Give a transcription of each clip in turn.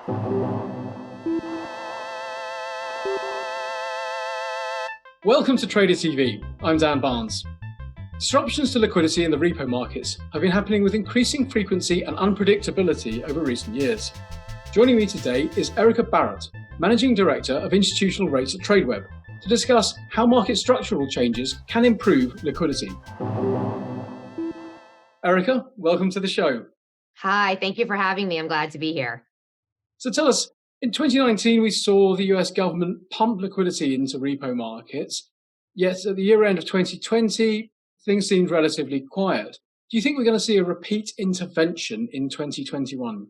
Welcome to Trader TV. I'm Dan Barnes. Disruptions to liquidity in the repo markets have been happening with increasing frequency and unpredictability over recent years. Joining me today is Erica Barrett, Managing Director of Institutional Rates at Tradeweb, to discuss how market structural changes can improve liquidity. Erica, welcome to the show. Hi, thank you for having me. I'm glad to be here. So tell us, in 2019, we saw the US government pump liquidity into repo markets, yet at the year end of 2020, things seemed relatively quiet. Do you think we're going to see a repeat intervention in 2021?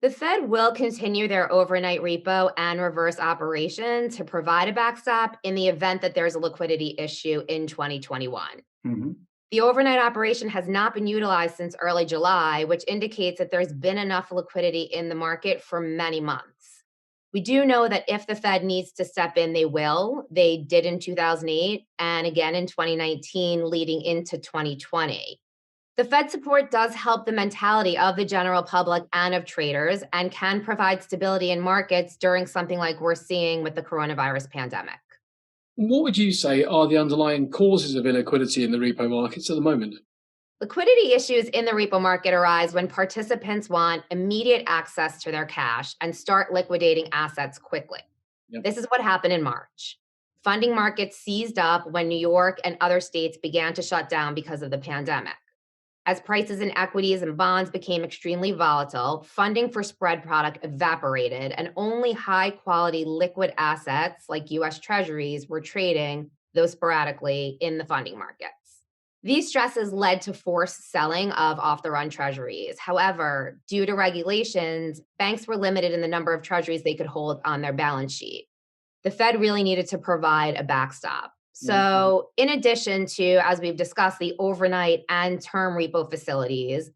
The Fed will continue their overnight repo and reverse operation to provide a backstop in the event that there's a liquidity issue in 2021. Mm-hmm. The overnight operation has not been utilized since early July, which indicates that there's been enough liquidity in the market for many months. We do know that if the Fed needs to step in, they will. They did in 2008 and again in 2019 leading into 2020. The Fed support does help the mentality of the general public and of traders and can provide stability in markets during something like we're seeing with the coronavirus pandemic. What would you say are the underlying causes of illiquidity in the repo markets at the moment? Liquidity issues in the repo market arise when participants want immediate access to their cash and start liquidating assets quickly. Yep. This is what happened in March. Funding markets seized up when New York and other states began to shut down because of the pandemic. As prices in equities and bonds became extremely volatile, funding for spread product evaporated, and only high-quality liquid assets like U.S. Treasuries were trading, though sporadically, in the funding markets. These stresses led to forced selling of off-the-run treasuries. However, due to regulations, banks were limited in the number of treasuries they could hold on their balance sheet. The Fed really needed to provide a backstop. So in addition to, as we've discussed, the overnight and term repo facilities,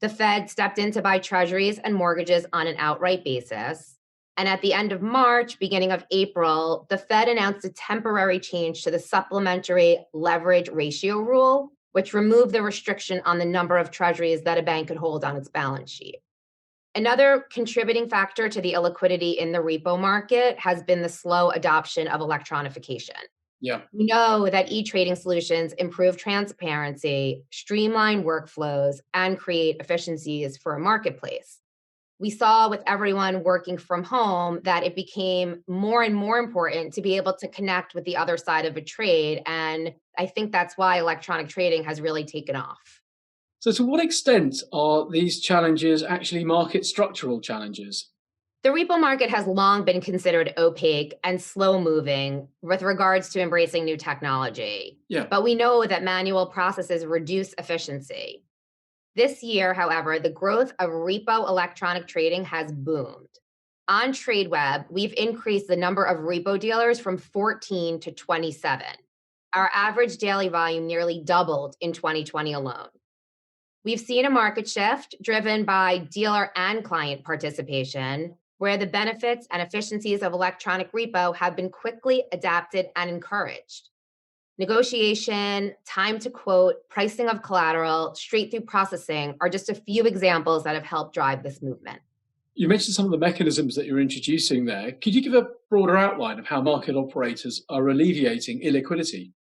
the Fed stepped in to buy treasuries and mortgages on an outright basis. And at the end of March, beginning of April, the Fed announced a temporary change to the supplementary leverage ratio rule, which removed the restriction on the number of treasuries that a bank could hold on its balance sheet. Another contributing factor to the illiquidity in the repo market has been the slow adoption of electronification. Yeah. We know that e-trading solutions improve transparency, streamline workflows, and create efficiencies for a marketplace. We saw with everyone working from home that it became more and more important to be able to connect with the other side of a trade. And I think that's why electronic trading has really taken off. So to what extent are these challenges actually market structural challenges? The repo market has long been considered opaque and slow-moving with regards to embracing new technology. Yeah. But we know that manual processes reduce efficiency. This year, however, the growth of repo electronic trading has boomed. On Tradeweb, we've increased the number of repo dealers from 14 to 27. Our average daily volume nearly doubled in 2020 alone. We've seen a market shift driven by dealer and client participation, where the benefits and efficiencies of electronic repo have been quickly adapted and encouraged. Negotiation, time to quote, pricing of collateral, straight-through processing are just a few examples that have helped drive this movement. You mentioned some of the mechanisms that you're introducing there. Could you give a broader outline of how market operators are alleviating illiquidity?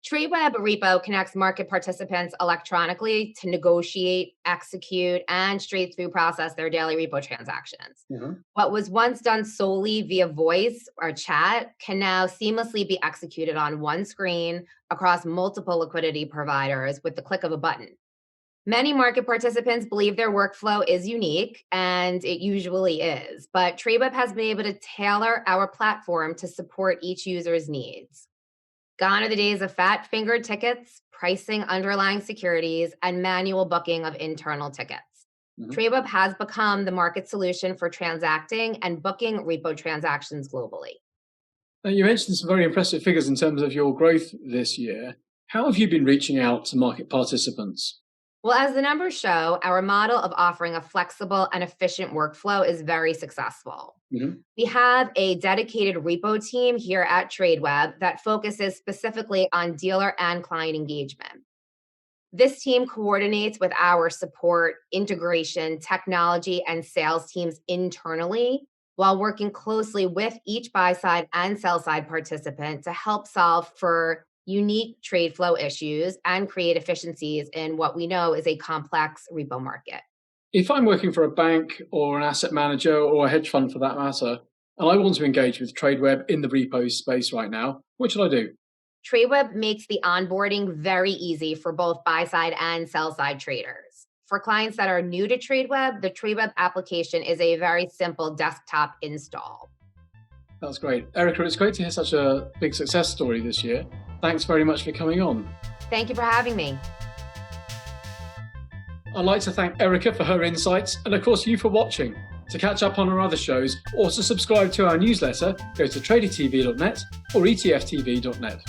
Tradeweb Repo connects market participants electronically to negotiate, execute, and straight-through process their daily repo transactions. Mm-hmm. What was once done solely via voice or chat can now seamlessly be executed on one screen across multiple liquidity providers with the click of a button. Many market participants believe their workflow is unique, and it usually is, but Tradeweb has been able to tailor our platform to support each user's needs. Gone are the days of fat-fingered tickets, pricing underlying securities, and manual booking of internal tickets. Mm-hmm. Tradeweb has become the market solution for transacting and booking repo transactions globally. Now, you mentioned some very impressive figures in terms of your growth this year. How have you been reaching out to market participants? Well, as the numbers show, our model of offering a flexible and efficient workflow is very successful. Mm-hmm. We have a dedicated repo team here at Tradeweb that focuses specifically on dealer and client engagement. This team coordinates with our support, integration, technology, and sales teams internally while working closely with each buy side and sell side participant to help solve for unique trade flow issues and create efficiencies in what we know is a complex repo market. If I'm working for a bank or an asset manager or a hedge fund for that matter, and I want to engage with TradeWeb in the repo space right now, what should I do? TradeWeb makes the onboarding very easy for both buy side and sell side traders. For clients that are new to TradeWeb, the TradeWeb application is a very simple desktop install. That's great. Erica, it's great to hear such a big success story this year. Thanks very much for coming on. Thank you for having me. I'd like to thank Erica for her insights and of course you for watching. To catch up on our other shows or to subscribe to our newsletter, go to tradertv.net or etftv.net.